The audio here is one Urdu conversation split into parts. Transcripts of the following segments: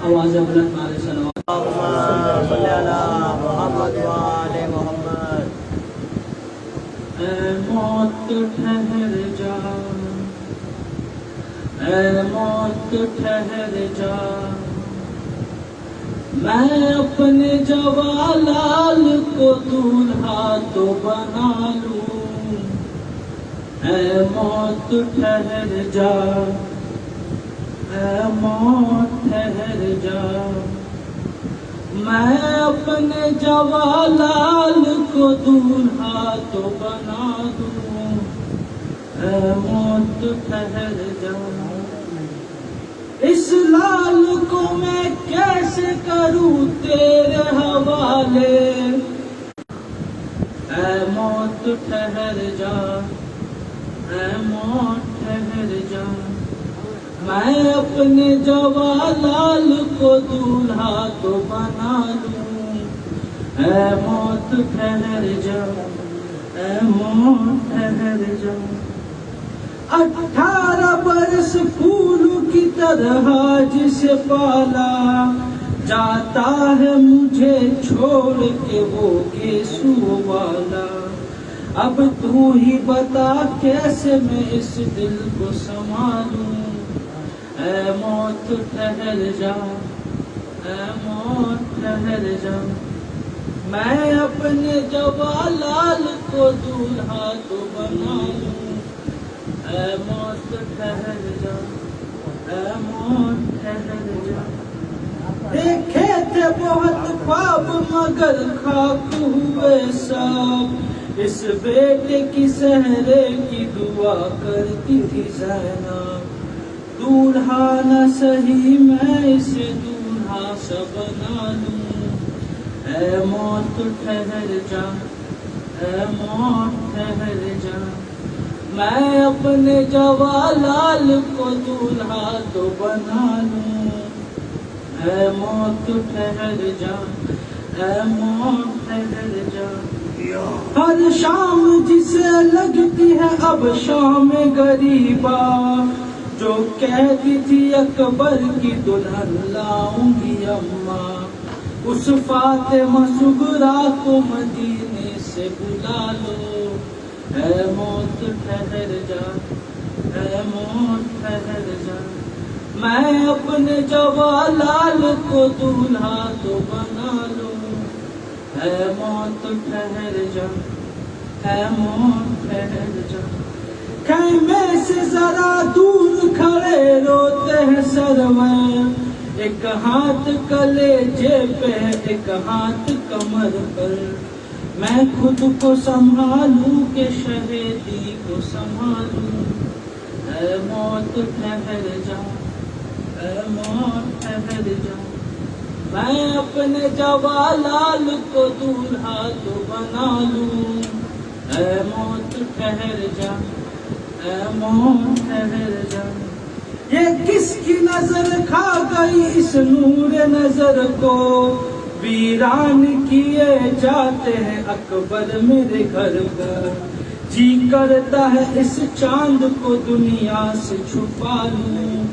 آواز بلند نعرے صلوات۔ اللہم صلی علی محمد و آل محمد۔ اے موت ٹھہر جا، اے موت ٹھہر جا، میں اپنے جوالال کو دولہا تو بنا لوں۔ اے موت ٹھہر جا، اے موت ٹھہر جا، میں اپنے جوالال کو دولہا تو بنا دوں۔ اے موت ٹھہر جا، اس لال کو میں کیسے کروں تیرے حوالے۔ اے موت ٹھہر جا، اے موت ٹھہر جا، میں اپنے جوالال کو دولہا تو بنا لوں۔ اے موت ٹھہر جا، اے موت ٹھہر جا، 18 برس پھول کی طرح جسے پالا جاتا ہے مجھے چھوڑ کے وہ گیسو والا۔ اب تو ہی بتا کیسے میں اس دل کو سنبھالوں۔ اے موت ٹھہر جا، اے موت ٹھہر جا، میں اپنے جوالال کو دولہا تو بنا لوں۔ اے موت ٹھہر جا، اے موت ٹھہر جا، دیکھے تھے بہت خواب مگر خاک ہوئے سب۔ اس بیٹے کی سہرے کی دعا کرتی تھی زینب، دولہا نہ سہی میں اسے دولہا سا بنا لوں۔ اے موت ٹھہر جا، اے موت ٹھہر جا، میں اپنے جوالال کو دولہا تو بنا لوں۔ اے موت ٹھہر جا، اے موت ٹھہر جا، ہر شام جسے لگتی ہے اب شام غریبا، جو کہتی تھی اکبر کی دلہن لاؤں گی اماں، اس فاطمہ صغریٰ کو مدینے سے بلا لو۔ اے موت ٹھہر جا، اے موت ٹھہر جا، میں اپنے جوالال کو دولہا تو بنا لوں۔ اے موت ٹھہر جا، اے موت ٹھہر جا، خیمے سے ذرا دور کھڑے روتے ہیں سرور، ایک ہاتھ کلیجے پہ ایک ہاتھ کمر پر، میں خود کو سنبھالوں کہ شہیدی کو سنبھالوں۔ اے موت ٹھہر جا، اے موت ٹھہر جا، میں اپنے جوالال کو دولہا تو بنا لوں۔ اے موت ٹھہر جا، اے موت ٹھہر جا، یہ کس کی نظر کھا گئی اس نور نظر کو، ویران کیے جاتے ہیں اکبر میرے گھر کو، جی کرتا ہے اس چاند کو دنیا سے چھپا لوں۔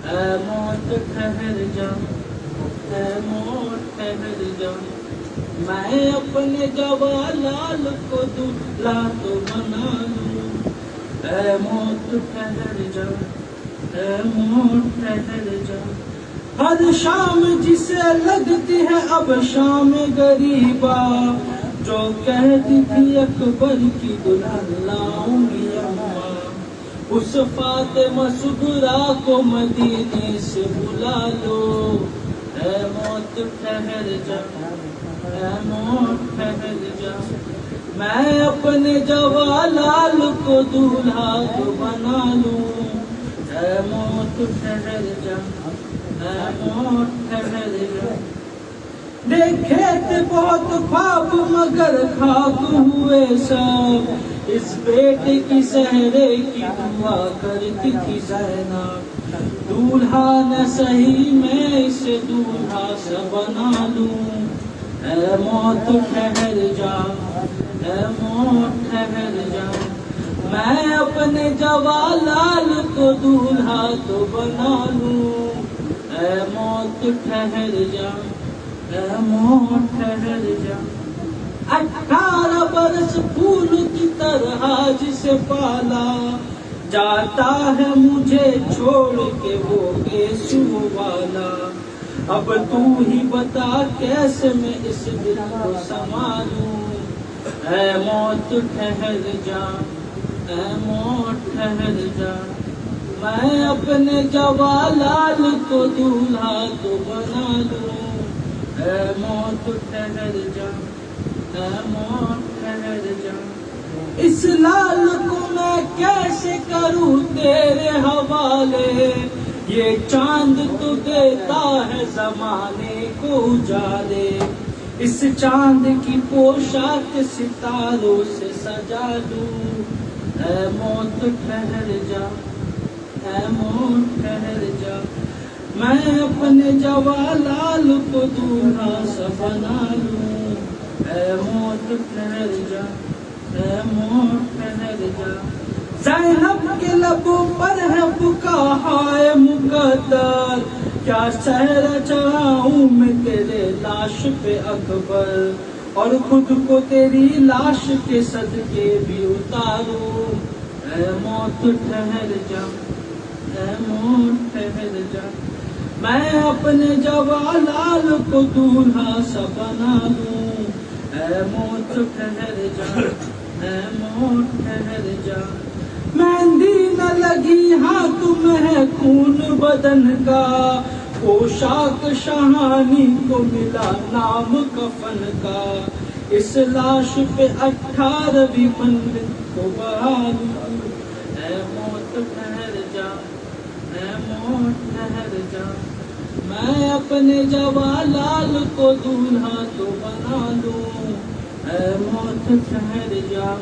اے موت ٹھہر جا، اے موت ٹھہر جا، میں اپنے جوالال کو دولہا تو بنا لوں۔ اے موت ٹھہر جا، اے موت ٹھہر جا، ہر شام جسے لگتی ہے اب شام غریبا، جو کہتی تھی اکبر کی دلہن لاؤں گی اماں، اس فاطمہ صغریٰ کو مدینے سے بلا لو۔ اے موت ٹھہر جا، اے موت ٹھہر جا، میں اپنے جوالال کو دولہا تو بنا لوں۔ اے موت ٹھہر جا، اے موت ٹھہر جا، دیکھے تھے بہت خواب مگر خاک ہوئے سب، اس بیٹے کی سہرے کی دعا کرتی تھی زینب، دولہا نہ سہی میں اسے دولہا سا بنا لوں۔ اے موت ٹھہر جا، اے موت ٹھہر جا، میں اپنے جوالال کو دولہا تو بنا لوں۔ اے موت ٹھہر جا، اے موت ٹھہر جا۔ 18 برس پھول کی طرح جسے پالا، جاتا ہے مجھے چھوڑ کے وہ گیسو والا۔ اب تو ہی بتا کیسے میں اس دل کو سنبھالوں، اے موت ٹھہر جا، اے موت ٹھہر جا۔ میں اپنے جوالال کو دولہا تو بنا لوں، اے موت ٹھہر جا، اے موت ٹھہر جا۔ اس لال کو میں کیسے کروں تیرے حوالے، یہ چاند تو دیتا ہے زمانے کو اجالے۔ اس چاند کی پوشاک ستاروں سے سجا دوں، اے موت ٹھہر جا، اے موت ٹھہر جا۔ میں اپنے جوالال کو دولہا سا بنا لوں، اے موت ٹھہر جا، اے موت ٹھہر جا۔ زینب کے لبوں پر ہے بکا ہائے مقدر، کیا سحر چڑھاؤں میں تیرے لاش پہ اکبر، اور خود کو تیری لاش کے صدقے بھی اتاروں، اے موت ٹھہر جا، اے موت ٹھہر جا۔ میں اپنے جوالال کو دولہا سا بنا لوں، اے موت ٹھہر جا، اے موت ٹھہر جا۔ مہندی نہ لگی ہاتھ میں ہے خون بدن کا، پوشاک شہانی کو ملا نام کفن کا۔ اس لاش پہ 18ویں منزل کو بحالوں، اے موت ٹھہر جا، اے موت ٹھہر جا۔ میں اپنے جوالال کو دولہا تو بنا لوں، اے موت ٹھہر جا،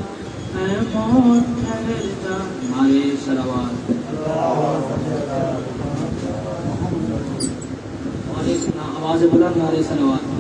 اے موت ٹھہر جا۔ ہمارے صلوات اور اس آواز بلند ہمارے صلوات۔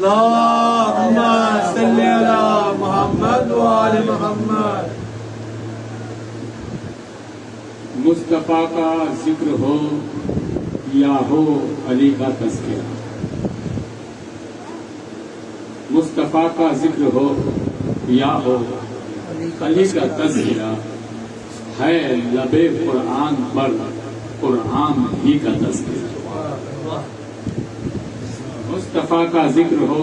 اللهم صل على محمد وآل محمد۔ مصطفیٰ کا ذکر ہو یا ہو علی کا تذکرہ، مصطفیٰ کا ذکر ہو یا ہو علی کا تذکرہ، ہے لبے قرآن پر قرآن ہی کا تذکرہ۔ مصطفیٰ کا ذکر ہو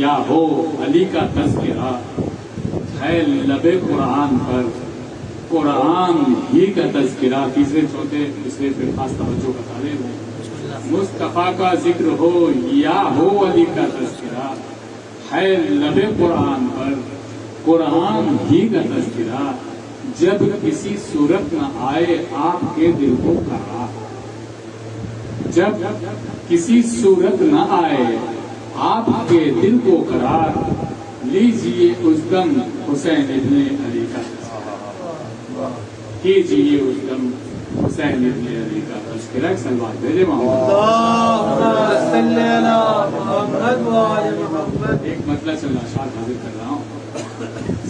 یا ہو علی کا تذکرہ، ہے لبے قرآن پر قرآن ہی کا تذکرہ۔ تیسرے چوتھے تیسرے پھر خاص توجہ کا طالب ہے۔ مصطفیٰ کا ذکر ہو یا ہو علی کا تذکرہ، ہے لبے قرآن پر قرآن ہی کا تذکرہ۔ جب کسی صورت نہ آئے آپ کے دل کو قرار، جب کسی صورت نہ آئے آپ کے دل کو قرار، لیجئے اس دم حسین ابن علی کا تذکرہ، کیجئے اس دم حسین ابن علی کا تذکرہ۔ سلوات بھیجے محمد۔ اللهم صل على محمد وآل محمد۔ ایک مطلب سے نشاط حاضر کر رہا ہوں۔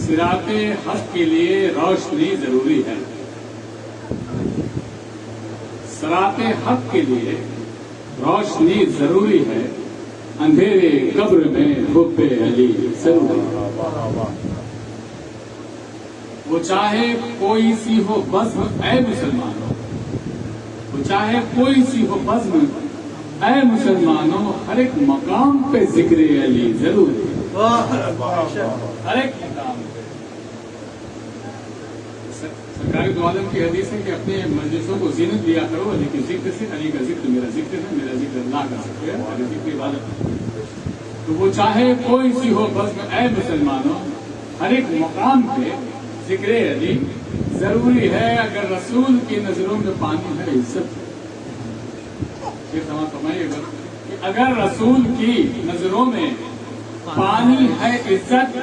صراط حق کے لیے روشنی ضروری ہے، صراط حق کے لیے روشنی ضروری ہے، اندھیرے قبر میں حب علی ضروری ہے۔ وہ چاہے کوئی سی ہو بزم اے مسلمانوں، وہ چاہے کوئی سی ہو بزم اے مسلمانوں، ہر ایک مقام پہ ذکر علی ضروری ہے، ہر ایک مقام پہ۔ سرکار دو عالم کی حدیث ہے کہ اپنے مجلسوں کو زینت دیا کرو علی کے ذکر سے. علی کا ذکر میرا ذکر ہے, میرا ذکر اللہ کا ذکر ہے, میرا ذکر عبادت ہے. تو وہ چاہے کوئی سی ہو, بس اے مسلمانوں ہر ایک مقام پہ ذکر علی ضروری ہے. اگر رسول کی نظروں میں پانی ہے عزت, یہ سمجھ فرمائیے گا کہ اگر رسول کی نظروں میں پانی ہے عزت,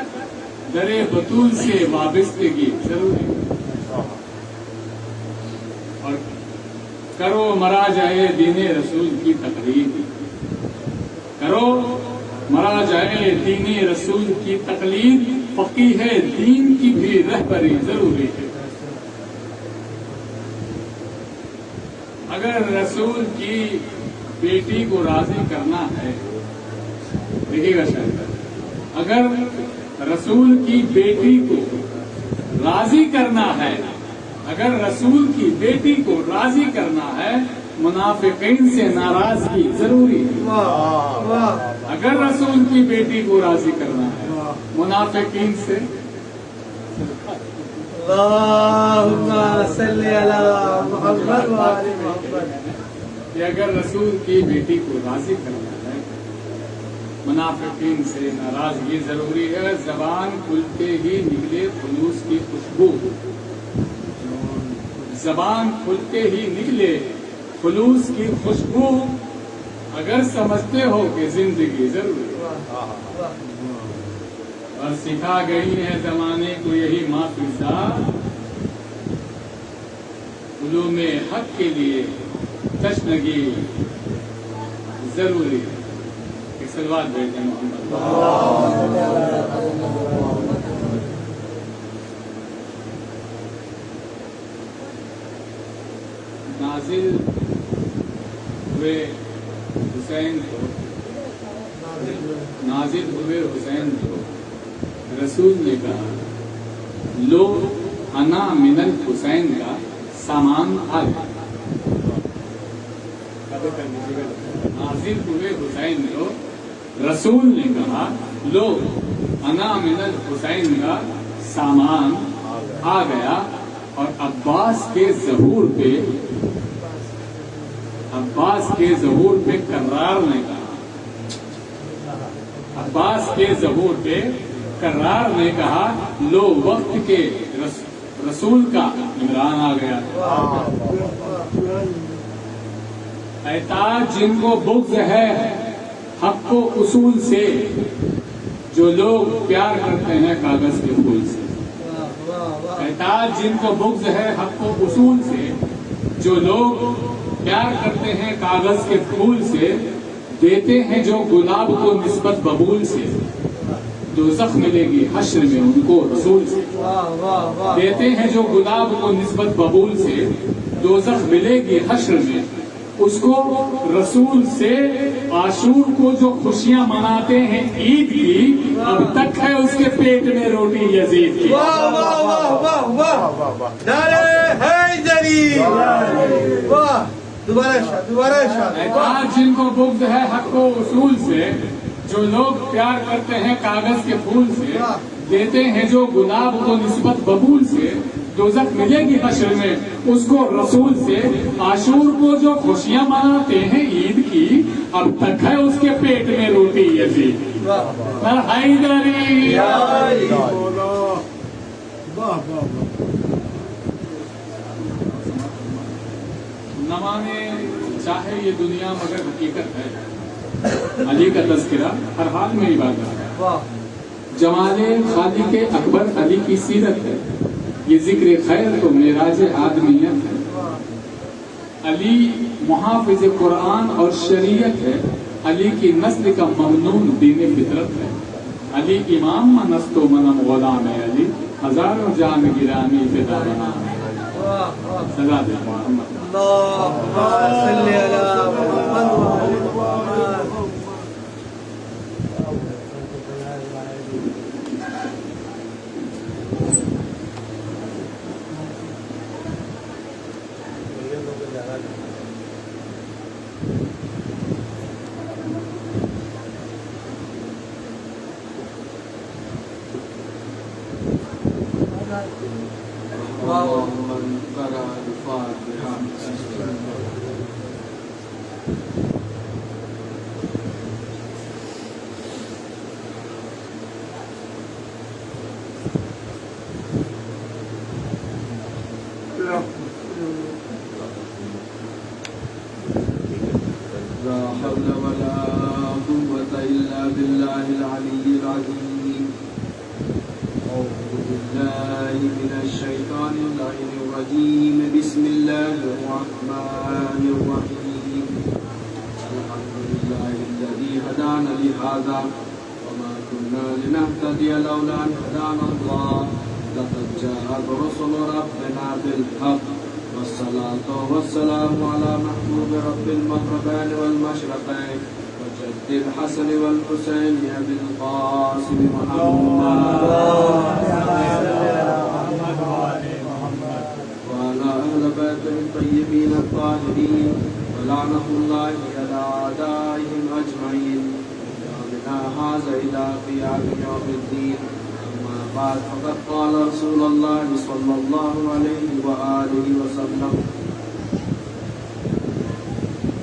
درے بطول سے وابستگی ضروری ہے. اور کرو مرا جائے دین رسول کی تقلید, کرو مرا جائے دین رسول کی تقلید, فقیہ دین کی بھی رہبری ضروری ہے. اگر رسول کی بیٹی کو راضی کرنا ہے, دیکھیے گا شاید, اگر رسول کی بیٹی کو راضی کرنا ہے, اگر رسول کی بیٹی کو راضی کرنا ہے, منافقین سے ناراضگی ضروری ہے. اگر رسول کی بیٹی کو راضی کرنا ہے, منافقین سے اللہم صلی علی محمد وآل محمد. کہ اگر رسول کی بیٹی کو راضی کرنا ہے, منافقین سے ناراضگی ضروری ہے. زبان کھلتے ہی نکلے خلوص کی خوشبو, زبان کھلتے ہی نکلے خلوص کی خوشبو, اگر سمجھتے ہو کہ زندگی ضروری ہے. اور سکھا گئی ہے زمانے کو یہی ماں فضا, علوم حق کے لیے تشنگی ضروری ہے. ایک سلوات بھیجیں محمد. نازل ہوئے حسین کو, نازل ہوئے حسین کو رسول نے کہا, لو انا من الحسین کا سامان آ گیا. نازل ہوئے حسین کو رسول نے کہا, لو انا من الحسین کا سامان آ گیا. اور عباس کے ظہور پہ, عباس کے ظہور پہ کرار نے کہا, عباس کے ظہور پہ کرار نے کہا, لو وقت کے رسول کا عمران آ گیا. احتاج جن کو بغض ہے حق و اصول سے, جو لوگ پیار کرتے ہیں کاغذ کے پھول سے. احتاج جن کو بغض ہے حق و اصول سے, جو لوگ پیار کرتے ہیں کاغذ کے پھول سے. دیتے ہیں جو گلاب کو نسبت ببول سے, دوزخ ملے گی حشر میں ان کو رسول سے. دیتے ہیں جو گلاب کو نسبت ببول سے, دوزخ ملے گی حشر میں اس کو رسول سے. عاشور کو جو خوشیاں مناتے ہیں عید کی, اب تک ہے اس کے پیٹ میں روٹی یزید کی. واہ واہ واہ واہ واہ, نعرہ حیدری. واہ, دوبارہ ارشاد, دوبارہ ارشاد. احتاج جن کو بغض ہے حق و اصول سے, جو لوگ پیار کرتے ہیں کاغذ کے پھول سے. دیتے ہیں جو گلاب کو نسبت ببول سے, دوزخ ملے گی حشر میں اس کو رسول سے. عاشور کو جو خوشیاں مناتے ہیں عید کی, اب تک ہے اس کے پیٹ میں روٹی یزید. حیدری. نہ مانے چاہے یہ دنیا مگر حقیقت ہے, علی کا تذکرہ ہر حال میں عبادت ہے. جمال خالق اکبر علی کی سیرت ہے, یہ ذکر خیر تو معراج آدمیت ہے. علی محافظ قرآن اور شریعت ہے, علی کی نسل کا ممنون دین فطرت ہے. علی امام منست و منم غلام ہے, علی ہزاروں جان گرامی فدا بنا ہے. سزا دے محمد. اللہم صلی علی محمد وآل محمد. اقرأ الفاتحة. لا حول ولا قوة إلا بالله العلي العظيم. أعوذ بالله من الشيطان اللعين الرجيم. بسم الله الرحمن الرحيم. الحمد لله الذي هدانا لهذا وما كنا لنهتدي لولا أن هدانا الله. لقد جاءت رسل ربنا بالحق والصلاة والسلام على محبوب رب المغربين والمشرقين وجد الحسن والحسين أبي القاسم محمد وعلى أهل بيته الطيبين الطاهرين ولعنة الله على أعدائهم أجمعين من هذا إلى قيام يوم الدين. بعد فقد قال رسول الله صلى الله عليه وآله وسلم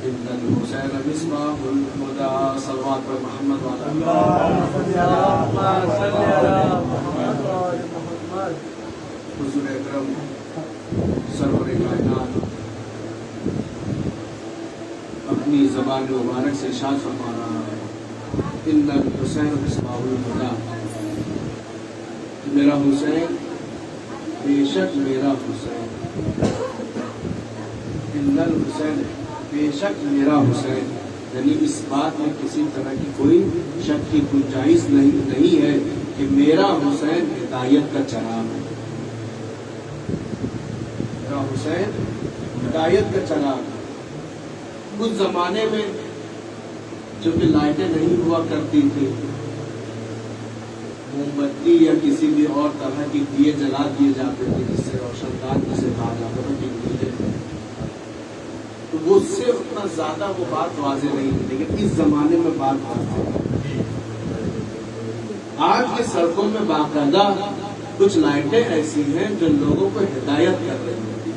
إن الحسين مصباح الهدى. صلوات محمد وعلى حضور اکرم سرور کائنات اپنی زبان مبارک سے ارشاد فرما رہا ہے ان الحسین مصباح الهدى. میرا حسین بے شک میرا حسین. ان الحسین بے شک میرا حسین. یعنی اس بات میں کسی طرح کی کوئی شک کی گنجائش نہیں ہے کہ میرا حسین ہدایت کا چراغ ہے. میرا حسین ہدایت کا چراغ ہے. اس زمانے میں جو کہ لائٹیں نہیں ہوا کرتی تھی، موم بتی یا کسی بھی اور طرح کی دیے جلا دیے جاتے تھے جس سے روشن دان جسے کہا جاتا تھا کہ دیے، تو وہ اس سے اتنا زیادہ وہ بات واضح نہیں تھی. لیکن اس زمانے میں بات واضح ہے. آج کے سڑکوں میں باقاعدہ کچھ لائٹیں ایسی ہیں جو لوگوں کو ہدایت کر رہی ہیں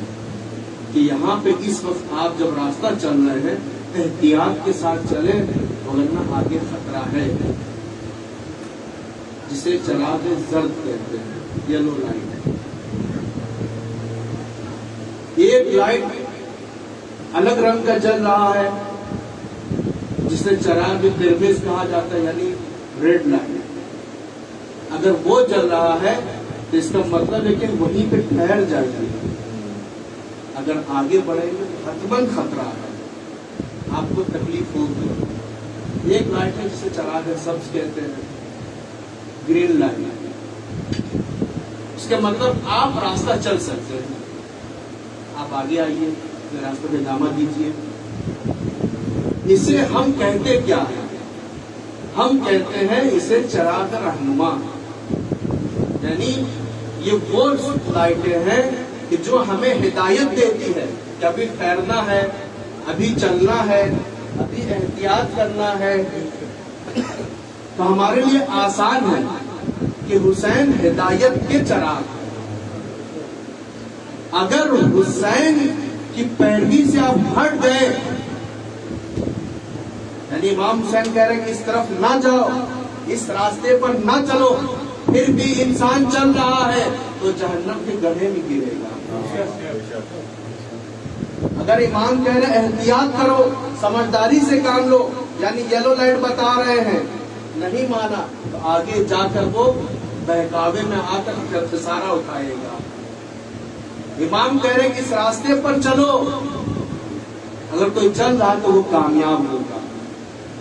کہ یہاں پہ اس وقت آپ جب راستہ چل رہے ہیں احتیاط کے ساتھ چلیں ورنہ آگے خطرہ ہے، جسے چراغ زرد کہتے ہیں، یلو لائٹ. ایک لائٹ الگ رنگ کا جل رہا ہے جسے چراغ قرمز کہا جاتا ہے، یعنی ریڈ لائٹ. اگر وہ جل رہا ہے تو اس کا مطلب ہے کہ وہیں پہ ٹھہر جائے گی. اگر آگے بڑھیں گے تو حتماً خطرہ ہے، آپ کو تکلیف ہوگی. ایک لائٹ ہے جسے چراغ سبز کہتے ہیں، گرین لائٹ. اس کا مطلب آپ راستہ چل سکتے ہیں. آپ آگے آئیے، راستے پہ ادامہ دیجیے. اسے ہم کہتے کیا ہے؟ ہم کہتے ہیں اسے چراغ رہنما. یعنی یہ وہ لائٹیں ہیں کہ جو ہمیں ہدایت دیتی ہے کہ ابھی ٹھہرنا ہے، ابھی چلنا ہے، ابھی احتیاط کرنا ہے. تو ہمارے لیے آسان ہے کہ حسین ہدایت کے چراغ. اگر حسین کی پیروی سے آپ ہٹ گئے، یعنی امام حسین کہہ رہے ہیں کہ اس طرف نہ جاؤ، اس راستے پر نہ چلو، پھر بھی انسان چل رہا ہے تو جہنم کے گڑھے میں گرے گا. اگر امام کہہ رہے احتیاط کرو، سمجھداری سے کام لو، یعنی یلو لائٹ بتا رہے ہیں، نہیں مانا تو آگے جا کر وہ بہکاوے میں آ کر خسارہ اٹھائے گا. امام کہہ رہے کہ اس راستے پر چلو، اگر کوئی چل رہا تو وہ کامیاب ہوگا.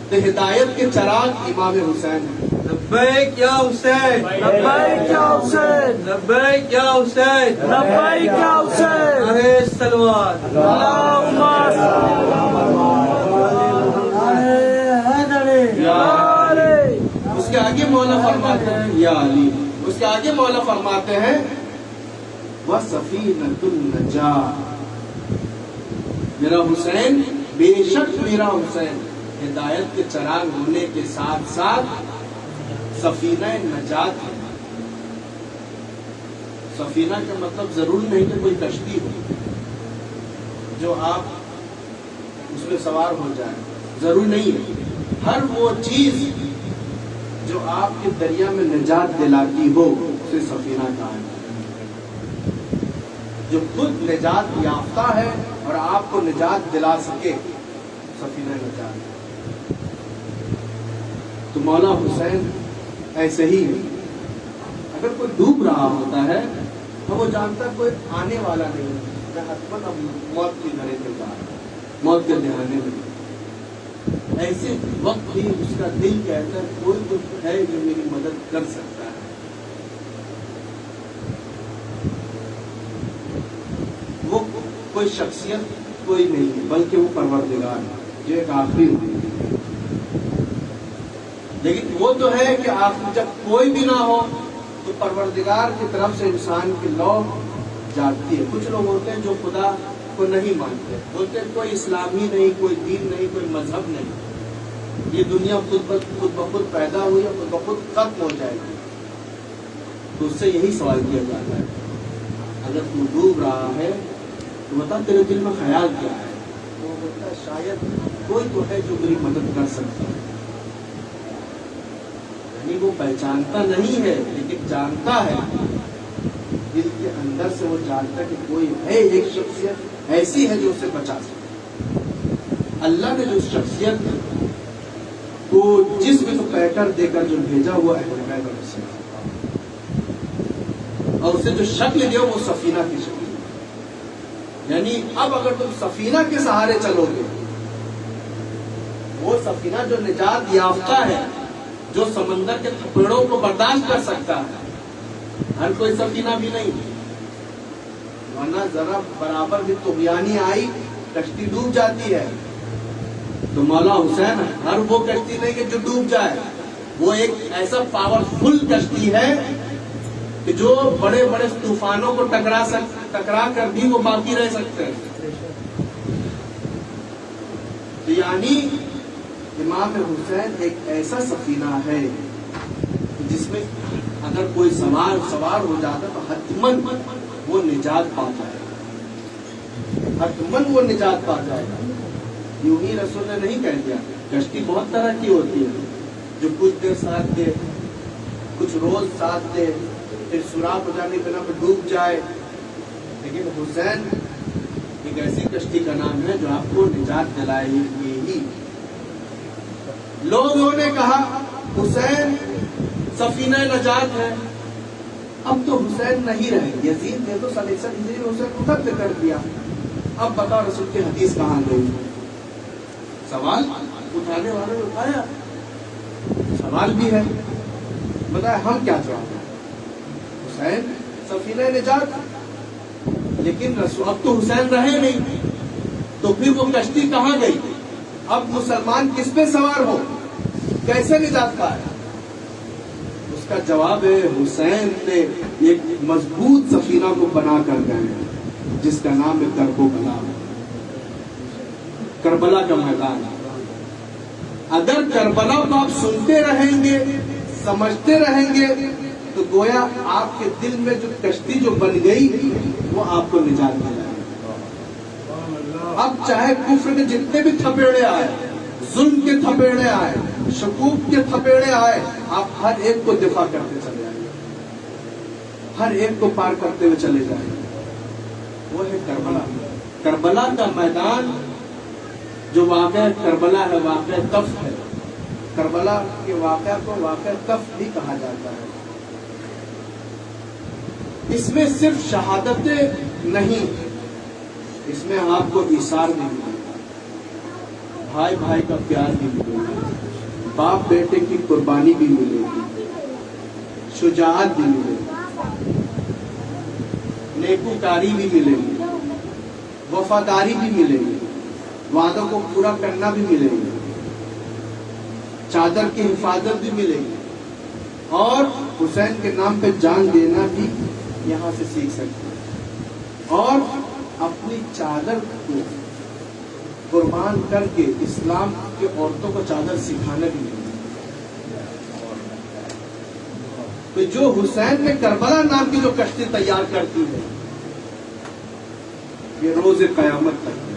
تو ہدایت کے چراغ امام حسین ہیں. لبیک یا حسین، لبیک یا حسین، لبیک یا حسین، لبیک یا حسین. ارے سلوات اللہم اس کے آگے مولا فرماتے ہیں یا علی. اس کے آگے مولا فرماتے ہیں وَسَفِينَةُ النَّجَاةِ. میرا حسین، بے شک میرا حسین ہدایت کے چراغ ہونے کے ساتھ ساتھ سفینہ نجات ہے. سفینہ کا مطلب ضروری نہیں کہ کوئی کشتی ہو. جو آپ اس میں سوار ہو جائیں، ضروری نہیں ہے. ہر وہ چیز جو آپ کے دریا میں نجات دلاتی ہو اسے سفینہ کہا ہے. جو خود نجات یافتہ ہے اور آپ کو نجات دلا سکے، سفینہ نجات. تو مولا حسین ایسے ہی ہے. اگر کوئی ڈوب رہا ہوتا ہے تو وہ جانتا کوئی آنے والا نہیں ہے، میں حتماً اب موت کی گھڑے پہ جا رہا ہوں، موت کے دہانے میں. ایسے وقت بھی اس کا دل کہتا ہے کوئی تو ہے جو میری مدد کر سکتا ہے. وہ کوئی شخصیت کوئی نہیں ہے بلکہ وہ پروردگار ہے جو ایک آخری ہوئی. لیکن وہ تو ہے کہ آپ جب کوئی بھی نہ ہو تو پروردگار کی طرف سے انسان کی لو جاگتی ہے. کچھ لوگ ہوتے ہیں جو خدا کو نہیں مانتے، بولتے ہیں کوئی اسلام ہی نہیں، کوئی دین نہیں، کوئی مذہب نہیں، یہ دنیا خود بخود پیدا ہوئی ہے، خود بخود ختم ہو جائے گی. تو اس سے یہی سوال کیا جاتا ہے اگر تو ڈوب رہا ہے تو بتا تیرے دل میں خیال کیا ہے. وہ بولتا ہے شاید کوئی تو ہے جو میری مدد کر سکتا ہے. یعنی وہ پہچانتا نہیں ہے لیکن جانتا ہے، دل کے اندر سے وہ جانتا ہے کہ کوئی ہے، ایک شخصیت ایسی ہے جو اسے بچا سکے. اللہ نے جو شخصیت کو جسم کو پیکر دے کر جو بھیجا وہ اہل بیت اور اسے، اور اسے جو شکل دیا وہ سفینہ کی شکل. یعنی اب اگر تم سفینہ کے سہارے چلو گے، وہ سفینہ جو نجات یافتہ ہے، جو سمندر کے تھپڑوں کو برداشت کر سکتا ہے، ہر کوئی سفینہ بھی نہیں. ورنہ ذرا برابر بھی طغیانی آئی کشتی ڈوب جاتی ہے. تو مولا حسین ہر وہ کشتی نہیں کہ جو ڈوب جائے، وہ ایک ایسا پاورفل کشتی ہے کہ جو بڑے بڑے طوفانوں کو ٹکرا کر بھی وہ باقی رہ سکتے ہیں. تو یعنی امام حسین ایک ایسا سفینہ ہے جس میں اگر کوئی سوار ہو جاتا تو حتماً وہ نجات پا جائے گا، حتماً وہ نجات پا جائے گا. یوں ہی رسول نے نہیں کہہ دیا. کشتی بہت طرح کی ہوتی ہے، جو کچھ دیر ساتھ دے، کچھ روز ساتھ دے، پھر سوراخ ہو جانے کے نام پہ ڈوب جائے. لیکن حسین ایک ایسی کشتی کا نام ہے جو آپ کو نجات دلائے گی. لوگوں نے کہا حسین سفینہ نجات ہے. اب تو حسین نہیں رہے. یزید نے تو 67 ہجری میں حسین کو قتل کر دیا. اب بتاؤ رسول کی حدیث کہاں گئی؟ سوال اٹھانے والوں نے اٹھایا، سوال بھی ہے، بتائیں ہم کیا جواب دیں؟ حسین سفینہ نجات، لیکن رسول اب تو حسین رہے نہیں، تو پھر وہ کشتی کہاں گئی؟ اب مسلمان کس پہ سوار ہو، کیسے نجات پائے؟ اس کا جواب ہے حسین نے ایک مضبوط سفینہ کو بنا کر گئے جس کا نام ہے کربلا، کربلا کا میدان. اگر کربلا کو آپ سنتے رہیں گے، سمجھتے رہیں گے، تو گویا آپ کے دل میں جو کشتی جو بن گئی وہ آپ کو نجات دلائے. اب چاہے کفر کے جتنے بھی تھپیڑے آئے، ظلم کے تھپیڑے آئے، شکوک کے تھپیڑے آئے، آپ ہر ایک کو دفاع کرتے چلے جائیں، ہر ایک کو پار کرتے ہوئے چلے جائیں. وہ ہے کربلا. کربلا کا میدان جو واقعہ کربلا ہے، واقعہ تف ہے. کربلا کے واقعہ کو واقعہ تف بھی کہا جاتا ہے. اس میں صرف شہادتیں نہیں، اس میں آپ کو ایثار بھی ملے گا، بھائی بھائی کا پیار بھی ملے گا، باپ بیٹے کی قربانی بھی ملے گی، شجاعت بھی ملے گی، نیکوکاری بھی ملے گی، وفاداری بھی ملے گی، وعدوں کو پورا کرنا بھی ملے گی، چادر کی حفاظت بھی ملے گی، اور حسین کے نام پہ جان دینا بھی یہاں سے سیکھ سکتے ہیں. اور اپنی چادر کو قربان کر کے اسلام کے عورتوں کو چادر سکھانا بھی ملے گی. تو جو حسین نے کربلا نام کی جو کشتی تیار کرتی ہے یہ روز قیامت تک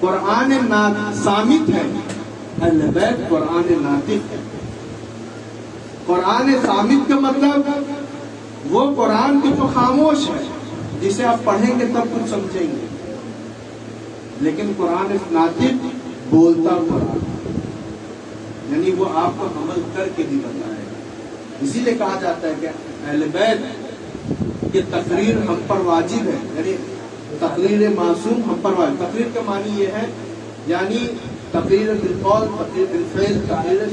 قرآن صامت ہے، اہل بیت قرآن ناطق ہے۔ قرآن صامت کا مطلب وہ قرآن کی جو خاموش ہے، جسے آپ پڑھیں گے تب کچھ سمجھیں گے، لیکن قرآن ناطق بولتا قرآن، یعنی وہ آپ کو عمل کر کے بھی بتائے گا۔ اسی لیے کہا جاتا ہے کہ اہل بیت کی تقریر ہم پر واجب ہے، یعنی تقریر معصوم ہم پر واجب۔ تقریر کا معنی یہ ہے یعنی تقریر بالقول، تقریر بالفعل، تقریر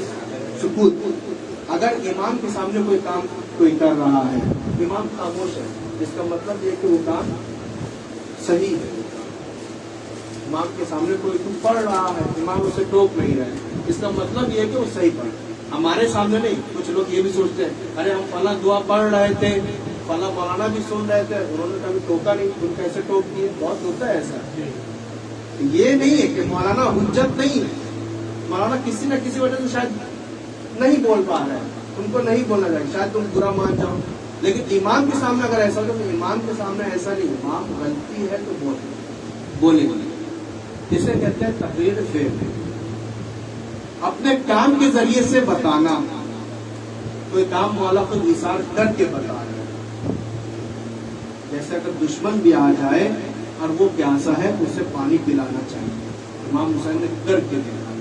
سکوت۔ اگر امام کے سامنے کوئی کام کوئی کر رہا ہے، امام خاموش ہے، اس کا مطلب یہ کہ وہ کام صحیح ہے۔ امام کے سامنے کوئی کچھ پڑھ رہا ہے، امام اسے ٹوک نہیں رہا ہے، اس کا مطلب یہ ہے کہ وہ صحیح پڑھ۔ ہمارے سامنے نہیں، کچھ لوگ یہ بھی سوچتے ہیں ارے ہم فلاں دعا پڑھ رہے تھے، فلاں مولانا بھی سن رہے تھے، انہوں نے کبھی ٹوکا نہیں، ان کیسے ٹوک دیے؟ بہت ہوتا ہے ایسا۔ یہ نہیں ہے کہ مولانا حجت نہیں ہے، مولانا کسی نہ کسی وجہ سے شاید نہیں بول پا رہے ہیں، ان کو نہیں بولنا چاہیے، شاید تم برا مان جاؤ، لیکن امام کے سامنے اگر ایسا ہو تو امام کے سامنے ایسا نہیں، امام غلطی ہے تو بولے گی۔ اسے کہتے ہیں تقریر فعل، اپنے کام کے ذریعے سے بتانا، کوئی کام مولا خود اثار کر کے بتا رہا ہے۔ جیسے اگر دشمن بھی آ جائے اور وہ پیاسا ہے اسے پانی پلانا چاہیے، امام حسین نے کر کے دکھایا۔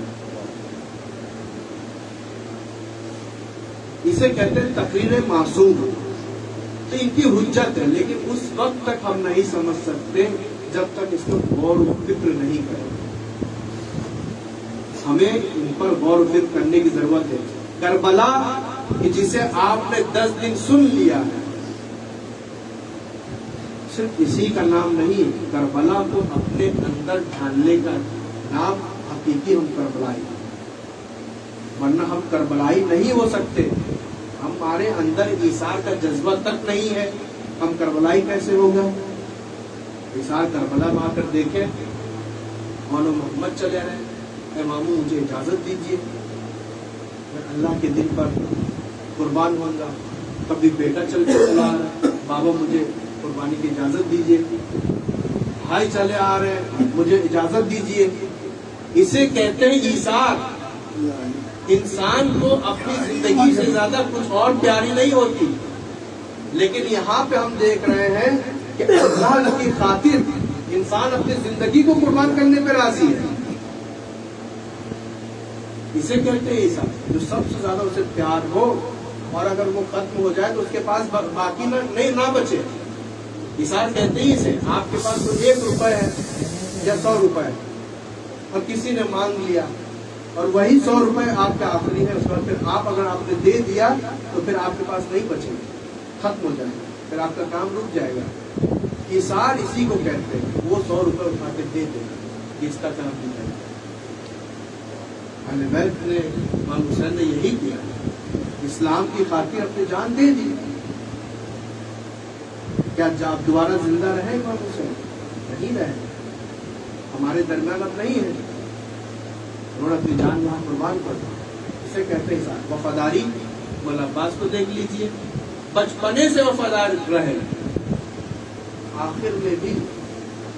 اسے کہتے ہیں تقریر معصوم، تو ان کی حجت ہے، لیکن اس وقت تک ہم نہیں سمجھ سکتے جب تک اس کو غور و فکر نہیں کریں۔ ہمیں ان پر غور و فکر کرنے کی ضرورت ہے۔ کربلا کہ جسے آپ نے 10 دن سن لیا ہے، صرف اسی کا نام نہیں ہے، کربلا کو اپنے اندر ڈھالنے کا نام حقیقی ہم کربلائی، ورنہ ہم کربلائی نہیں ہو سکتے۔ ہمارے اندر ایثار کا جذبہ تک نہیں ہے، ہم کربلائی کیسے ہوگا؟ ایثار کربلا میں آ کر دیکھیں، مولانا محمد چلے رہے ہیں، اے ماموں مجھے اجازت دیجیے، میں اللہ کے دن پر قربان ہوں گا۔ کبھی بیٹا چل کے چلا آ رہا ہے، بابا مجھے قربانی کی اجازت دیجیے، بھائی چلے آ رہے ہیں، مجھے اجازت دیجیے۔ اسے کہتے ہیں ایثار۔ انسان کو اپنی زندگی سے زیادہ کچھ اور پیاری نہیں ہوتی، لیکن یہاں پہ ہم دیکھ رہے ہیں کہ اللہ کی خاطر انسان اپنی زندگی کو قربان کرنے پہ راضی ہے۔ اسے کہتے ہیں ایثار، جو سب سے زیادہ اسے پیار ہو، اور اگر وہ ختم ہو جائے تو اس کے پاس باقی نہ بچے۔ ایثار کہتے ہیں اسے۔ آپ کے پاس تو 1 روپے ہے یا 100 روپے ہے، اور کسی نے مانگ لیا، اور وہی 100 روپے آپ کے آخری ہے، اس کے بعد پھر آپ نے دے دیا تو پھر آپ کے پاس نہیں بچے گا، ختم ہو جائے گا، پھر آپ کا کام رک جائے گا۔ ایثار اسی کو کہتے ہیں، وہ 100 روپے اٹھا کے دے دے گا، اس کا کام نہیں کرے گا۔ اہل بیت نے، امام حسین نے یہی کیا، اسلام کی خاطر اپنی جان دے دی۔ کیا آپ دوبارہ زندہ رہے امام حسین؟ نہیں رہے، ہمارے درمیان اب نہیں ہے، انہوں نے اپنی جان وہاں قربان کر دی۔ اسے کہتے ہیں وفاداری۔ مولا عباس کو دیکھ لیجئے، بچپنے سے وفادار رہے، آخر میں بھی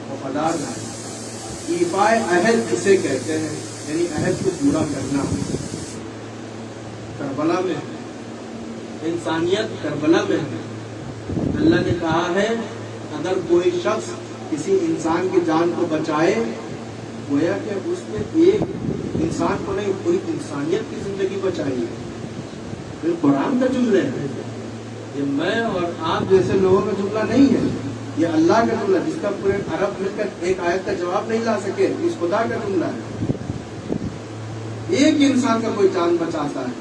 وفادار رہے۔ ایفائے عہد اسے کہتے ہیں، یعنی عہد کو پورا کرنا۔ کربلا میں انسانیت کربلا میں ہے۔ اللہ نے کہا ہے اگر کوئی شخص کسی انسان کی جان کو بچائے، گویا کہ اس نے ایک انسان کو نہیں، پوری انسانیت کی زندگی بچائی ہے۔ یہ قرآن کا جملہ ہے، یہ میں اور آپ جیسے لوگوں کا جملہ نہیں ہے، یہ اللہ کا جملہ، جس کا پورے عرب مل کر ایک آیت کا جواب نہیں لا سکے، اس خدا کا جملہ ہے۔ ایک انسان کا کوئی جان بچاتا ہے،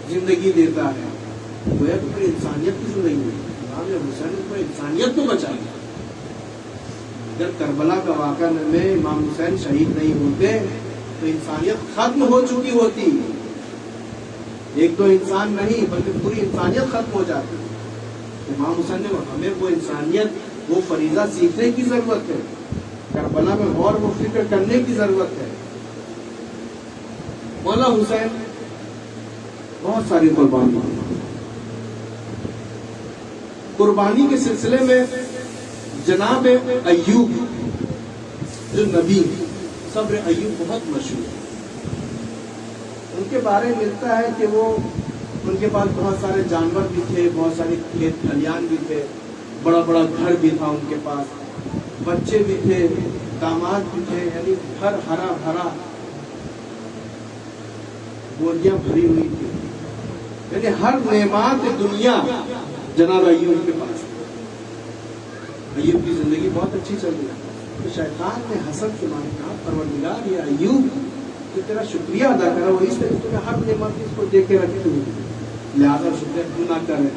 زندگی دیتا ہے، گویا کہ پوری انسانیت کی زندگی ہے۔ امام حسین نے پوری انسانیت کو بچایا۔ اگر کربلا کا واقعہ میں امام حسین شہید نہیں ہوتے تو انسانیت ختم ہو چکی ہوتی، ایک دو انسان نہیں بلکہ پوری انسانیت ختم ہو جاتی۔ امام حسین نے ہمیں وہ انسانیت، وہ فریضہ سیکھنے کی ضرورت ہے، کربلا میں غور و فکر کرنے کی ضرورت ہے۔ مولا حسین بہت ساری قربانی کے سلسلے میں جناب ایوب جو نبی صبر ایوب بہت مشہور ہے. ان کے بارے میں ملتا ہے کہ وہ ان کے پاس بہت سارے جانور بھی تھے, بہت سارے کھیت کھلیان بھی تھے, بڑا بڑا گھر بھی تھا ان کے پاس, بچے بھی تھے, داماد بھی تھے, یعنی گھر ہرا بھرا, بوریاں بھری ہوئی تھی, یعنی ہر نعمات دنیا جناب ایوب کے پاس. ایوب کی زندگی بہت اچھی چل رہی ہے. تو شیطان نے حسد کے معنی کہا پروردگار یہ ایوب کہ تیرا شکریہ ادا کرا, وہ اس طرح تمہیں ہر نعمت اس کو دے کے رکھی ہوئی, لہٰذا شکریہ کیوں نہ کرے,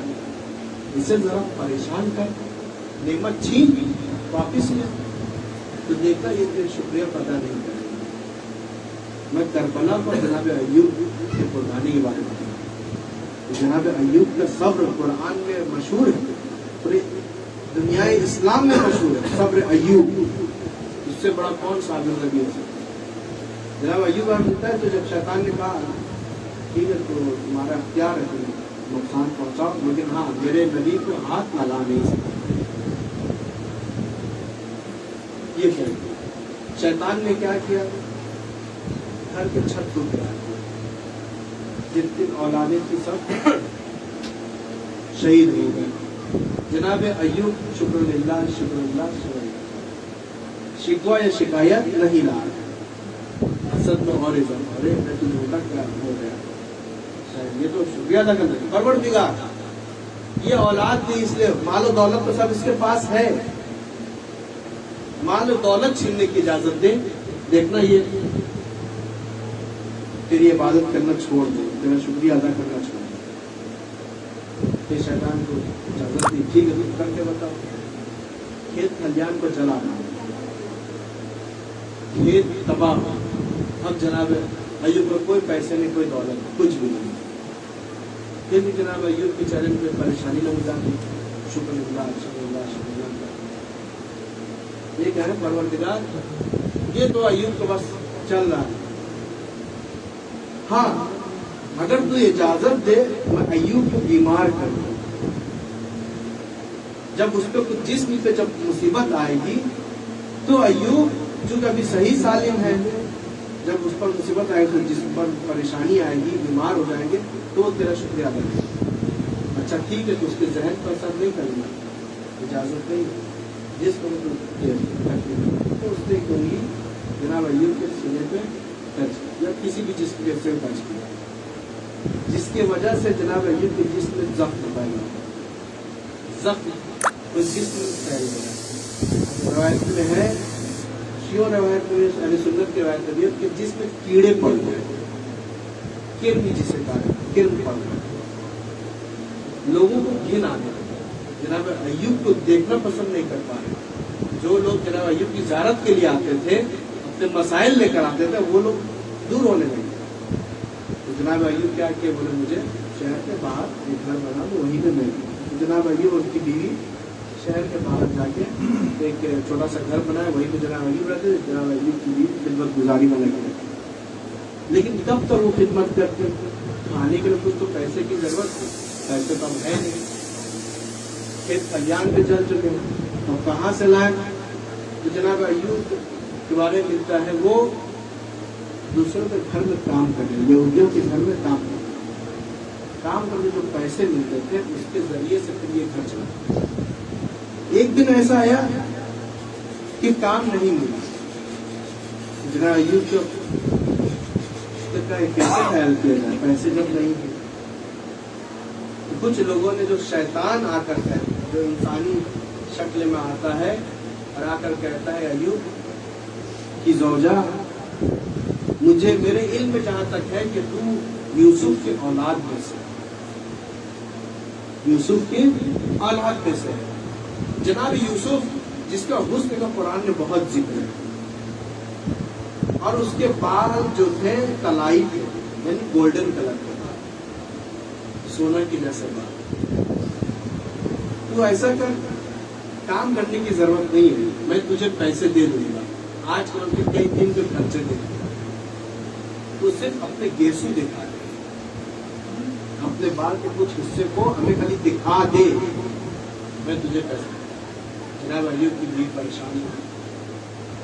اسے ذرا پریشان کر, نعمت چھین واپس لے, تو دیکھا یہ تیرے شکریہ ادا نہیں کرے. میں کربلا پر جناب ایوب کے قربانی کی بات کرتا ہوں. جناب ایوب کا صبر قرآن میں مشہور ہے, پوری دنیا اسلام میں مشہور ہے صبر ایوب. اس سے بڑا کون سا عالم نبی ہو سکتا ہے. جناب ایوب ملتا ہے تو جب شیطان نے کہا ٹھیک ہے تو تمہارا اختیار ہے, تم نقصان پہنچاؤ, لیکن ہاں میرے نبی کو ہاتھ نہ لا نہیں سکتے. یہ کیا شیطان نے کیا کیا, گھر کے چھت ٹوٹ گیا, جتنی اولادیں تھی سب شہید ہو گئے. جناب ایوب شکر اللہ شکر اللہ شکر اللہ, شکوہ یا شکایت نہیں لا رہے, حسد میں اور اضافہ, ارے میں تو دھوکہ کیا ہو گیا, یہ تو شکریہ ادا کرنا ہے. پروردگار یہ اولاد دی, اس لیے مال و دولت تو سب اس کے پاس ہے, مال و دولت چھیننے کی اجازت دے, دیکھنا یہ تیری عبادت کرنا چھوڑ دے, تیرا شکریہ ادا کرنا چھوڑ دے. یہ شیطان کو اجازت دی, ٹھیک ہے تم کر کے بتاؤ. کھیت کھلیان کو چلا رہا, کھیت تباہ. اب جناب ایوب کو کوئی پیسے نہیں, کوئی دولت, کچھ بھی نہیں. پھر بھی جناب ایوب کے چہرے پہ پریشانی نہ ہو جاتی, شکر اللہ شکر اللہ شکر اللہ. یہ کہہ رہے پروردگار یہ تو ایوب کو بس چل رہا ہے, ہاں اگر تو اجازت دے میں ایوب کو بیمار کر دوں. جب اس پہ کچھ جسم پہ جب مصیبت آئے گی تو ایوب چونکہ ابھی صحیح سالم ہے, جب اس پر مصیبت آئے گی, جسم پر پریشانی آئے گی, بیمار ہو جائیں گے, تو وہ تیرا شکریہ ادا کرے. اچھا ٹھیک ہے, تو اس کے ذہن پر اثر نہیں کرنا, اجازت نہیں, جس کو تو اس نے کہوں گی جناب ایوب کے سینے پہ ٹچ یا کسی بھی جسم کے سے ٹچ کیا, جس کی وجہ سے جناب ایوب کے جسم میں زخم پیدا ہوا. زخم تو جسم میں پھیل گیا. روایت میں ہے, شیعہ روایت میں, اہل سنت کی روایت میں کہ جس میں کیڑے پڑ گئے, کرم جسے کہا, کرم پڑ گئے, لوگوں کو گھن آنے لگا. جناب ایوب کو دیکھنا پسند نہیں کر پا رہے. جو لوگ جناب ایوب کی زیارت کے لیے آتے تھے, اپنے مسائل لے کر آتے تھے, وہ لوگ دور ہونے لگے. تو جناب ایوب کیا کہ بولے مجھے شہر کے باہر ایک گھر بنا دو, وہیں پہ میں. جناب ایوب اور اس کی بیوی شہر کے باہر جا کے ایک چھوٹا سا گھر بنایا, وہیں پہ جناب ایوب رہتے. جناب ایوب کی بیوی خدمت گزاری میں لگے, لیکن کب تک وہ خدمت کرتے, کھانے کے لیے کچھ تو پیسے کی ضرورت تھی, پیسے تو اب ہے نہیں, کھیت کھلیان پہ چل چکے ہیں, اور کہاں سے لائے. تو جناب ایوب کے بارے میں ملتا ہے وہ دوسروں کے گھر میں کام کر رہے, یہودیوں کے گھر میں کام کر رہے, کام کرنے جو پیسے ملتے تھے اس کے ذریعے سے پھر یہ گھر چلا. ایک دن ایسا آیا کہ کام نہیں ملا. جناب ایوب کیسے خیال کیا جائے, پیسے جب نہیں تھے. کچھ لوگوں نے جو شیطان آ کر کہتا ہے, جو انسانی شکل میں آتا ہے اور آ کر کہتا ہے ایوب کی زوجہ, مجھے میرے علم میں جہاں تک ہے کہ تو یوسف کے اولاد میں سے, یوسف کی اولاد میں سے. جناب یوسف جس کا حسن کا قرآن میں بہت ذکر ہے, اور اس کے بال جو تھے طلائی تھے, یعنی گولڈن کلر کے بال, سونا کی جیسے بال. تو ایسا کر, کام کرنے کی ضرورت نہیں ہے, میں تجھے پیسے دے دوں گا, آج کل کے کئی دن کے خرچے دے دوں گا. تو صرف اپنے گیسو دکھا دے, اپنے بال کے کچھ حصے کو ہمیں خالی دکھا دے, میں تجھے پیسے. جناب ایوب کی بیوی پریشانی ہوئی,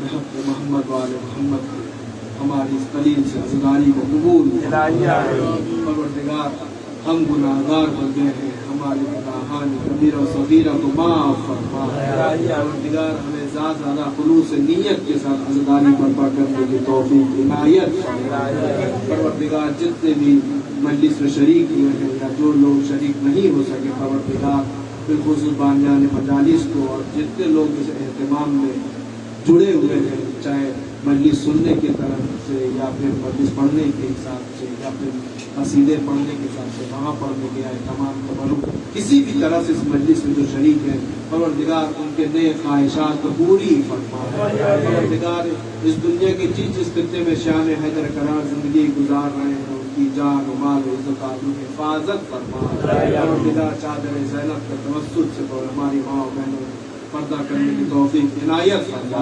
بحق محمد والے محمد ہماری اس قلیل سے عزاداری کو قبول پروردگار ہم گناہگار بندے ہیں، ہمارے گناہان کبیرہ و صغیرہ کو معاف فرما۔ پروردگار ہمیں زیادہ خلوص نیت کے ساتھ عزاداری برپا کرنے کی توفیق عنایت فرما۔ پروردگار جتنے بھی مجلس میں شریک ہوئے ہیں یا جو لوگ شریک نہیں ہو سکے، پروردگار بالخصوص بانیان مجالس کو اور جتنے لوگ اس اہتمام میں جڑے ہوئے ہیں، چاہے مجلس سننے کی طرف سے یا پھر مجلس پڑھنے کے حساب سے یا پھر قصیدے پڑھنے کے حساب سے وہاں پڑھنے کے آئے تمام تبرک کسی بھی طرح سے اس مجلس میں جو شریک ہیں، پروردگار ان کے نئے خواہشات کو پوری فرما۔ پروردگار اس دنیا کی جس خطے میں شان حیدر قرار زندگی گزار رہے ہیں ان کی جان و مال و عزت آبرو کی حفاظت فرما۔ پروردگار چادر زینب کے توسط سے ہماری ماں و بہنوں پردہ کرنے کی توفیق عنایت فرما۔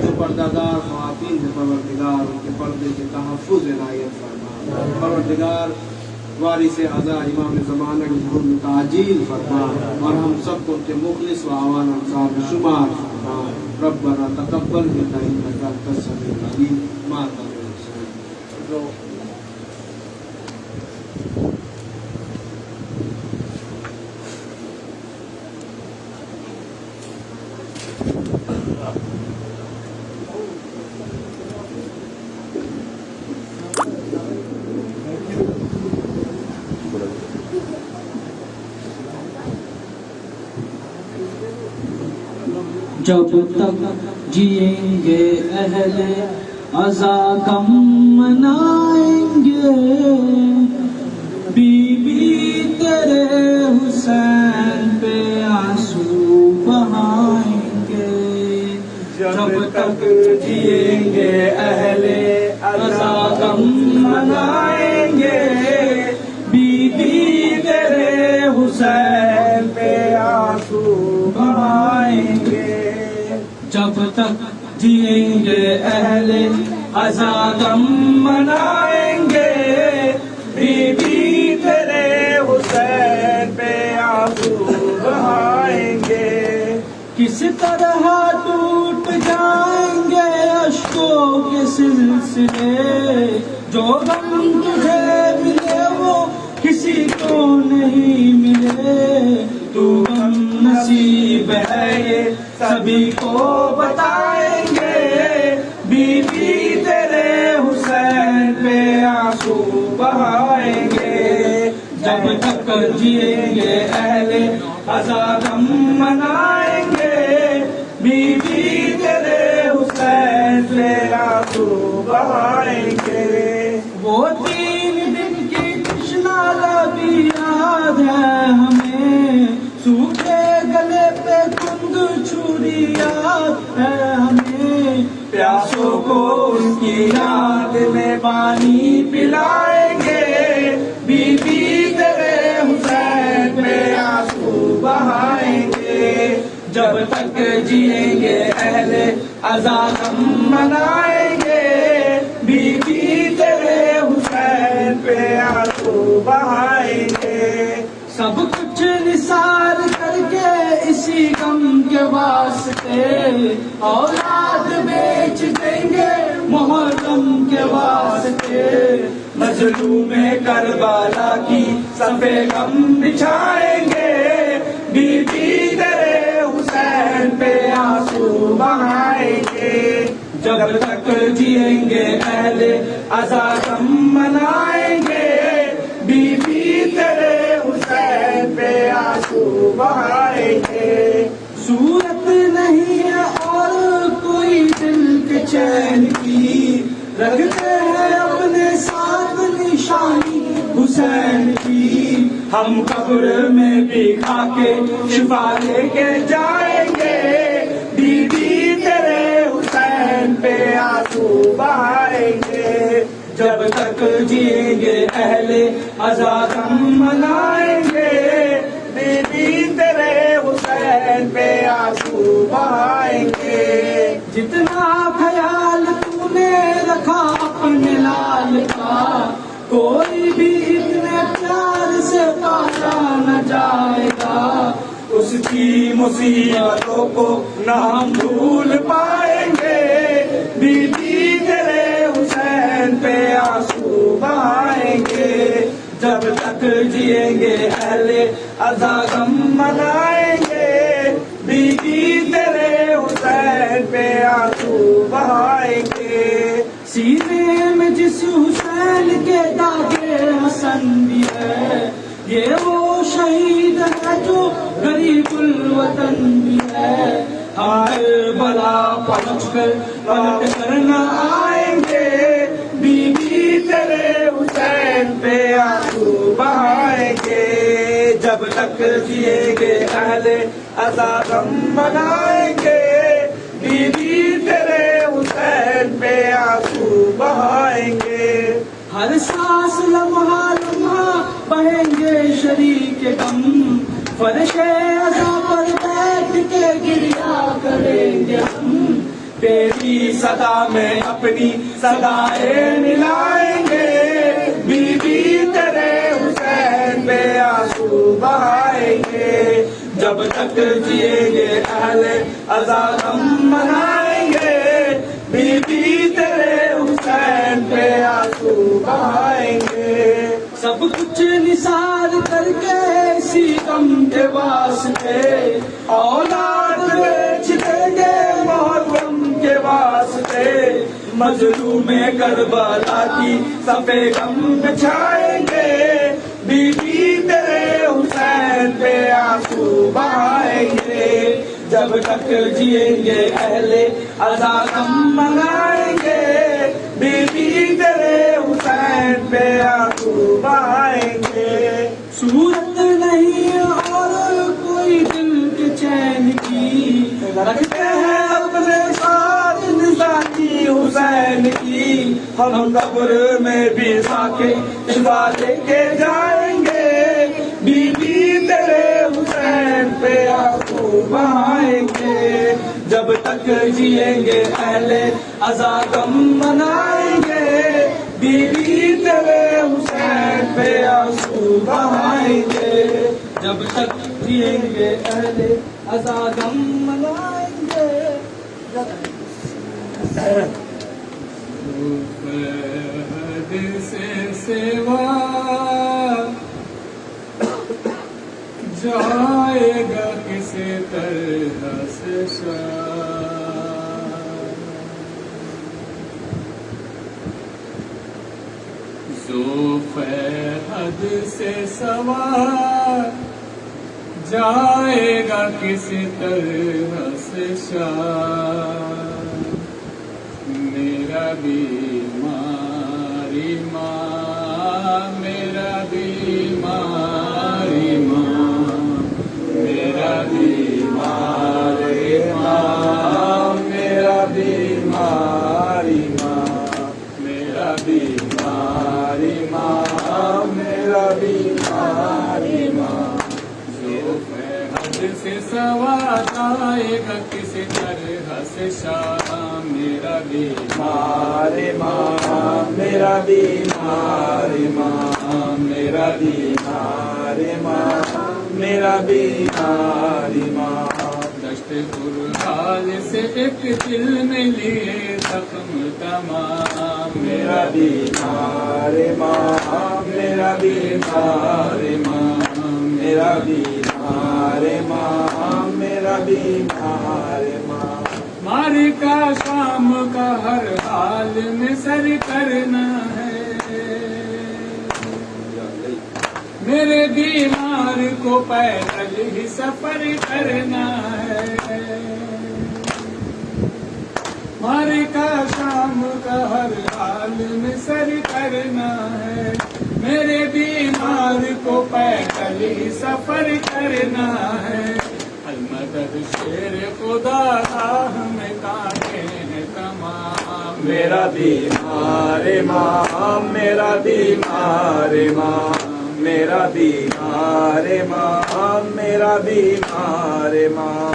جو پردہ دار خواتین ہیں پروردگار ان کے پردے کے تحفظ عنایت فرما۔ پروردگار وارث اعظا امام زمانہ کے ظہور میں تعجیل فرما اور ہم سب کو ان کے مخلص و اعوان انصار میں شمار فرما۔ ربنا تقبل منا انک انت السمیع العلیم ما جب تک جئیں گے اہل عزا غم منائیں گے، بی بی تیرے حسین پہ آنسو بہائیں گے۔ جب تک جئیں گے اہل عزا غم منائیں گے، بی بی تیرے حسین پہ آنسو بہائیں گے۔ جب تک جئیں گے اہل عزا غم منائیں گے، بی بی تیرے حسین پہ آنسو بہائیں گے۔ کس طرح ٹوٹ جائیں گے اشکوں کے سلسلے، جو غم تجھے ملے وہ کسی کو نہیں ملے۔ تو غم نصیب ہے یہ سبھی کو بتائیں گے، بی بی تیرے حسین پہ آنسو بہائیں گے۔ جب تک جئیں گے اہل عزا غم منائیں گے، بی بی تیرے حسین پہ آنسو بہائیں گے۔ وہ 3 دن کی تشنا لبی یاد ہے ہمیں، سوکھے گلے پہ کند چھری یاد ہے ہمیں۔ پیاسوں کو اس کی یاد میں پانی پلائیں گے، بی بی تیرے حسین پہ آنسو بہائیں گے۔ جب تک جئیں گے اہل عزا غم منائیں گے، بی بی تیرے حسین پہ آنسو بہائیں گے۔ سب کچھ نثار کر کے اسی غم کے واسطے، اولاد بیچ دیں گے محرم کے واسطے۔ مظلوم کربلا کی صفے غم بچھائیں گے، بی بی تیرے حسین پہ آنسو بہائیں گے۔ جب تک جئیں گے اہل عزا غم منائیں گے، بی بی تیرے حسین پہ آنسو بہائیں گے۔ صورت نہیں ہے اور کوئی دل کے چین کی، رکھتے ہیں اپنے ساتھ نشانی حسین کی۔ ہم قبر میں بھی کھا کے شفا لے کے جائیں گے، بی بی تیرے حسین پہ آنسو بہائیں گے۔ جب تک جئیں گے اہل عزا غم منائیں گے، بی بی تیرے حسین پہ آنسو بہائیں گے۔ جتنا خیال تو نے رکھا اپنے لال کا، کوئی بھی اتنے پیار سے پایا نہ جائے گا۔ اس کی مصیبتوں کو نہ ہم بھول پائیں گے، تک جئیں گے اہل عزا غم منائیں گے، بیوی تیرے حسین پہ آنسو بہائیں گے۔ سینے میں جس حسین کے داغے حسن بھی ہے، یہ وہ شہید ہے جو غریب الوطن بھی ہے۔ ہر بلا پہنچ کر پلٹ کر نہ آئیں گے، بیوی تیرے حسین پہ آنسو بہائیں گے۔ جب تک جئیں گے اہل عزا غم منائیں گے، بیوی تیرے حسین پہ آنسو بہائیں گے۔ ہر سانس لمحہ لمحہ بہیں گے شریک غم، فرش عزا پر بیٹھ کے گریا کریں گے ہم۔ تیری صدا میں اپنی صدائیں ملائیں گے، بیوی تیرے حسین پہ آنسو بہائیں گے۔ جب تک جئیں گے اہل عزا غم منائیں گے، بیوی تیرے حسین پہ آنسو بہائیں گے۔ سب کچھ نثار کر کے اسی غم کے واسطے، اولاد بیچ دیں گے محرم کے واسطے۔ مظلوم کربلا کی صفے غم بچھائیں گے، بیوی تیرے حسین پہ آنسو بہائیں گے۔ جب تک جئیں گے اہل عزا غم منائیں گے، بیوی تیرے حسین پہ آنسو بہائیں گے۔ صورت نہیں اور کوئی دل کے چین کی، رکھتے ہیں اپنے ساتھ نثاری حسین کی۔ ہم قبر میں بھی ساکے شفا لے کے جائیں گے، بیوی تیرے حسین پہ آنسو بہائیں گے۔ جب تک جئیں گے اہل عزا غم منائیں گے، بیوی تیرے حسین پہ آنسو بہائیں گے۔ جب تک جئیں گے اہل عزا غم منائیں گے۔ دل سے سوا جائے گا کسی طرح سے حد سے سوا جائے گا کسی طرح سے میرا بیماری ماں، میرا بیماری ماں، میرا بیماری ماں، میرا بیماری ماں، میرا بیماری ماں، میرا بیماری ماں، جو حد سے سوا جائے گا کسی طرح سے میرا بیماری ماں، میرا بیماری ماں، میرا بیماری ماں، میرا بیماری ماں۔ دشت برحال سے ایک دل میں لیے زخم تمام، میرا بیماری ماں، میرا بیماری ماں، میرا بیماری ماں، میرا بیماری ماں۔ ماری کا شام کا ہر حال میں سر کرنا ہے، میرے بیمار کو پیدل ہی سفر کرنا ہے۔ ماری کا شام کا ہر حال میں سر کرنا ہے، میرے بیمار کو پیدل ہی سفر کرنا ہے۔ المدد شیر خدا راہ میں کانٹے ہیں تمام، میرا بیماری ماں، میرا بیماری ماں، میرا بیماری ماں، میرا بیماری ماں۔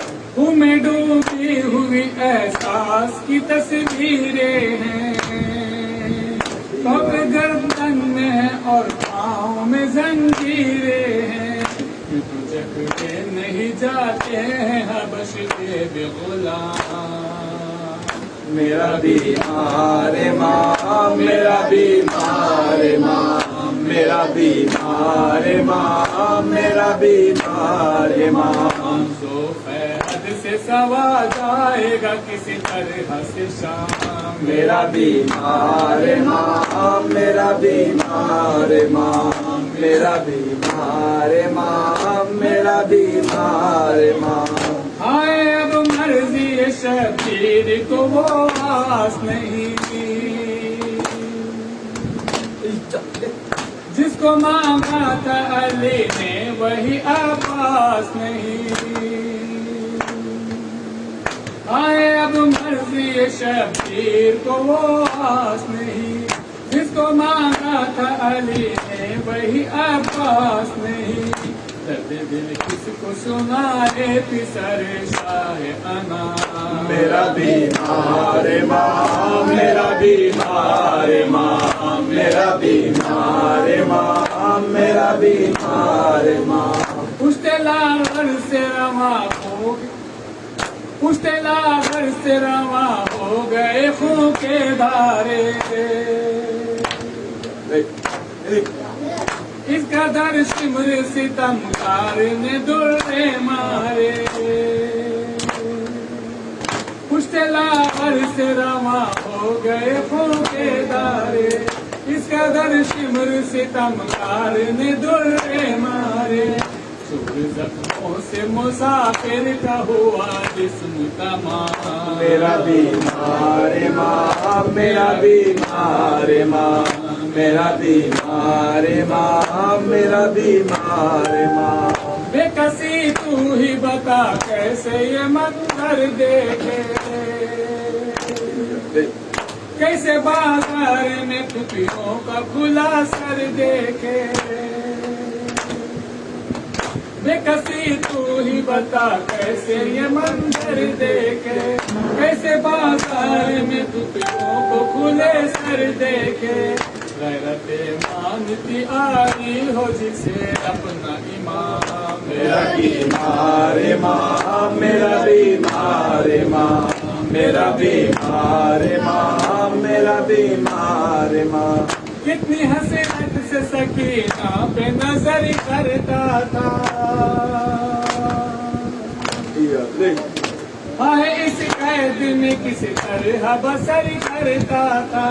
میں ڈوبی ہوئی احساس کی تصویریں ہیں، پگ گردن میں ہے اور پاؤں میں زنجیریں ہیں، جگڑے نہیں جاتے ہیں حبش کے بے غلام۔ میرا بیماری ماں، میرا بیماری ماں، میرا بیماری بیمار امام میرا بیمار امام زوفید سے سوا جائے گا کسی طرح سے شام میرا بیمار امام میرا بیمار امام میرا بیمار امام میرا بیمار امام آئے اب مرضی شبیر کو وہ آس نہیں جس کو مانگا تھا علی نے وہی عباس نہیں آئے اب مرضی شبیر کو وہ آس نہیں جس کو مانگا تھا علی نے وہی عباس نہیں درد دل کس کو سنائے پسر شاہ انا میرا بیمار امام میرا بیمار امام میرا بیمار امام میرا بیمار امام پشتے لاغر سے رواں ہو پشتے لاغر سے رواں ہو گئے خون کے دھارے اس کا در شمر ستمکار نے درے مارے پشتے لاغر سے رواں ہو گئے خون کے دارے اس کا در شمر ستمکار نے درے مارے چور زخموں سے مسافر کا ہوا جسم تمام میرا بیمار امام میرا بیمار امام میرا بیمار امام میرا بیمار امام بے کسی تو ہی بتا کیسے یہ منظر دیکھے کیسے بازار میں ٹکڑوں کا کھلا سر دیکھے بے کسی تو ہی بتا کیسے یہ منظر دیکھے کیسے بازار میں ٹکڑوں کو کھلے سر دیکھے غیرت مانتی آئی ہو جسے اپنا امام میرا بیمار امام میرا بیمار امام میرا بیمار امام میرا بیمار امام کتنی حسرت سے سکینہ پہ نظر کرتا تھا ہائے اس قید میں کس طرح بسر کرتا تھا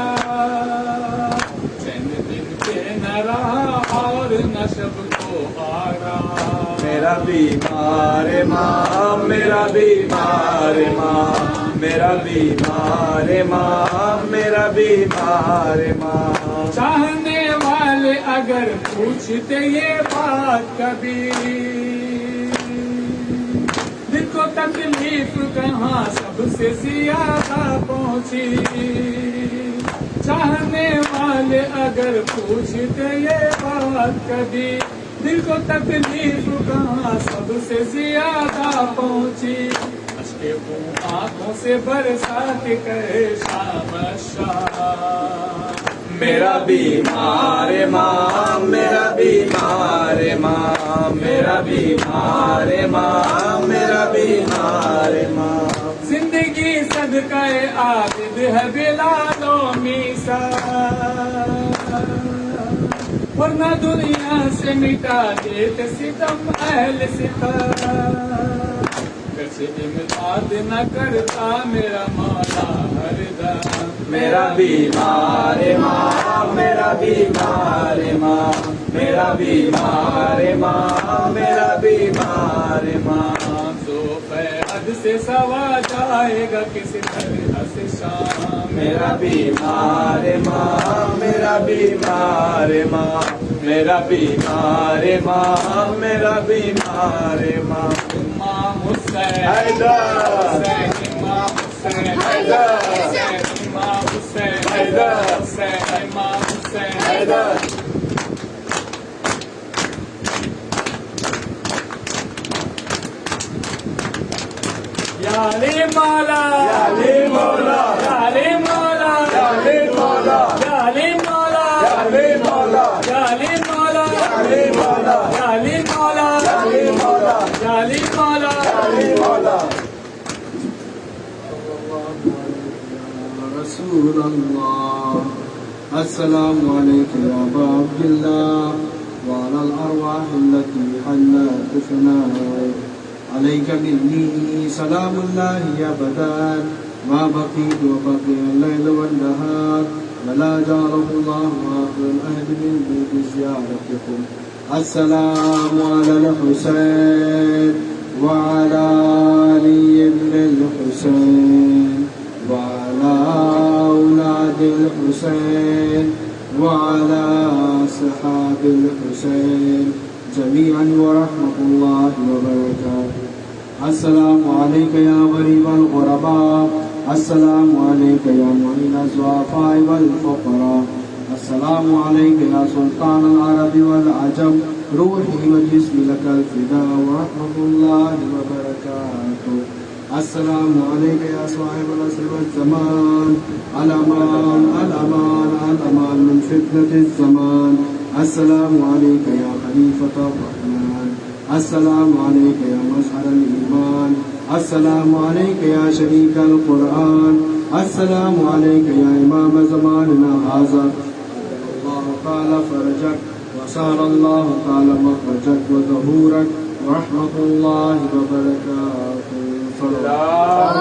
چند دن پہ نہ رہا اور نہ شب کو آرام میرا بیمار امام میرا بیمار امام میرا بیمار امام میرا بیمار امام چاہنے والے اگر پوچھتے یہ بات کبھی دل کو تکلیف کہاں سب سے زیادہ پہنچی چاہنے والے اگر پوچھتے یہ بات کبھی دل کو تکلیف کہاں سب سے زیادہ پہنچی اشک خون آنکھوں سے برسات کہے شام شام میرا بیمار امام میرا بیمار امام میرا بیمار امام میرا بیمار امام زندگی صدقہ عابد ہے بلال و میسا ورنہ دنیا سے مٹا دیتے ستم اہل ستم کچھ امداد نہ کرتا میرا مولا ہر دم میرا بیمار امام میرا بیمار امام میرا بیمار امام میرا بیمار امام زوفید سے سوا جائے گا کسی طرح سے شام میرا بیمار امام میرا بیمار امام میرا بیمار امام میرا بیمار امام امام حسین حیدر حسین امام حسین حیدر حسین امام حسین حیدر حسین امام حسین حیدر یا علی مولا یا علی مولا یا علی مولا یا علی مولا یا علی مولا یا علی مولا یا علی مولا یا علی مولا یا علی مولا یا علی مولا یا علی مولا یا علی مولا رسول اللہ السلام علیکم یا ابا عبداللہ وعلى الأرواح التي حلت بفنائك عليك مني سلام الله أبدا ما بقيت وبقي الليل والنهار ولا جعله الله آخر العهد مني بزيارتكم. السلام على الحسين وعلى علي بن الحسين وعلى أولاد الحسين وعلى أصحاب الحسين جميعا ورحمة الله وبركاته. السلام عليك يا غريب الغرباء، السلام عليك يا معين الضعفاء والفقراء، السلام عليك يا سلطان العرب والعجم، روحي وجسمي لك الفداء ورحمة الله وبركاته. السلام عليك يا صاحب العصر والزمان، الأمان الأمان الأمان من فتنة الزمان. السلام عليك يا خليفة الرحمن، السلام عليك يا مظهر الإيمان، السلام عليك يا شريك القرآن، السلام عليك يا إمام زماننا هذا. الله تعالى فرجك وسار الله تعالى مخرجك وظهورك ورحمة الله وبركاته. صلى الله